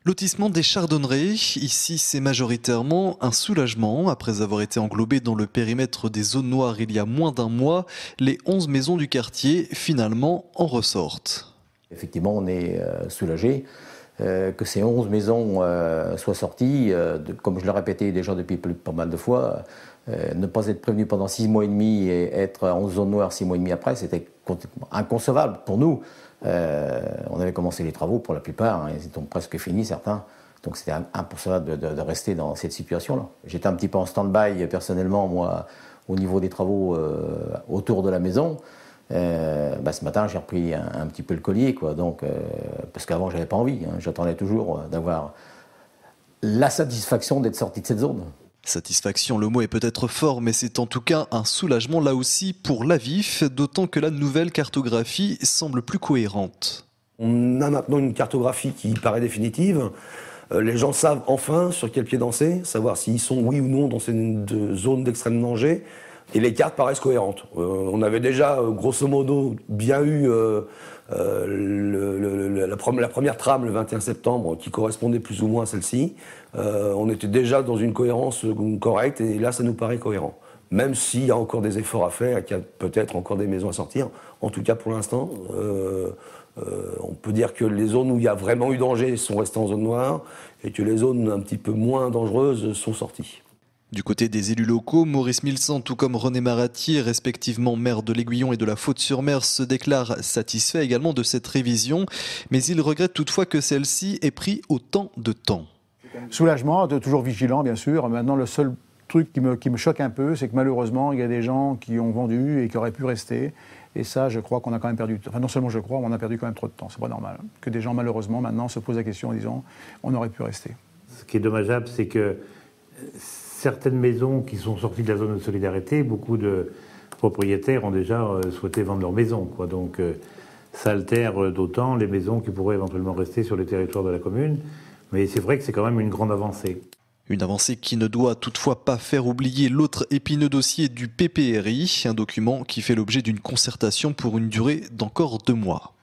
Lotissement des Chardonnerets, ici c'est majoritairement un soulagement. Après avoir été englobé dans le périmètre des zones noires il y a moins d'un mois, les 11 maisons du quartier finalement en ressortent. Effectivement, on est soulagé que ces 11 maisons soient sorties. Comme je l'ai répété déjà depuis pas mal de fois, ne pas être prévenu pendant 6 mois et demi et être en zone noire 6 mois et demi après, c'était inconcevable pour nous. On avait commencé les travaux pour la plupart, ils étaient presque finis certains. Donc c'était impossible de rester dans cette situation-là. J'étais un petit peu en stand-by personnellement, moi, au niveau des travaux autour de la maison. Ce matin, j'ai repris un petit peu le collier, quoi. Donc, parce qu'avant, j'avais pas envie. J'attendais toujours d'avoir la satisfaction d'être sorti de cette zone. Satisfaction, le mot est peut-être fort, mais c'est en tout cas un soulagement là aussi pour l'AVIF, d'autant que la nouvelle cartographie semble plus cohérente. On a maintenant une cartographie qui paraît définitive. Les gens savent enfin sur quel pied danser, savoir s'ils sont oui ou non dans ces zones d'extrême danger. Et les cartes paraissent cohérentes. On avait déjà, grosso modo, bien eu la première trame le 21 septembre qui correspondait plus ou moins à celle-ci. On était déjà dans une cohérence correcte et là, ça nous paraît cohérent. Même s'il y a encore des efforts à faire et qu'il y a peut-être encore des maisons à sortir. En tout cas, pour l'instant, on peut dire que les zones où il y a vraiment eu danger sont restées en zone noire et que les zones un petit peu moins dangereuses sont sorties. Du côté des élus locaux, Maurice Milsan, tout comme René Maratier, respectivement maire de l'Aiguillon et de la Faute-sur-Mer, se déclarent satisfaits également de cette révision, mais il regrette toutefois que celle-ci ait pris autant de temps. Soulagement, toujours vigilant bien sûr. Maintenant, le seul truc qui me choque un peu, c'est que malheureusement, il y a des gens qui ont vendu et qui auraient pu rester. Et ça, je crois qu'on a quand même perdu. Enfin, non seulement je crois, mais on a perdu quand même trop de temps. C'est pas normal que des gens, malheureusement, maintenant se posent la question en disant on aurait pu rester. Ce qui est dommageable, c'est que certaines maisons qui sont sorties de la zone de solidarité, beaucoup de propriétaires ont déjà souhaité vendre leur maison, quoi. Donc, ça altère d'autant les maisons qui pourraient éventuellement rester sur le territoire de la commune. Mais c'est vrai que c'est quand même une grande avancée. Une avancée qui ne doit toutefois pas faire oublier l'autre épineux dossier du PPRI, un document qui fait l'objet d'une concertation pour une durée d'encore 2 mois.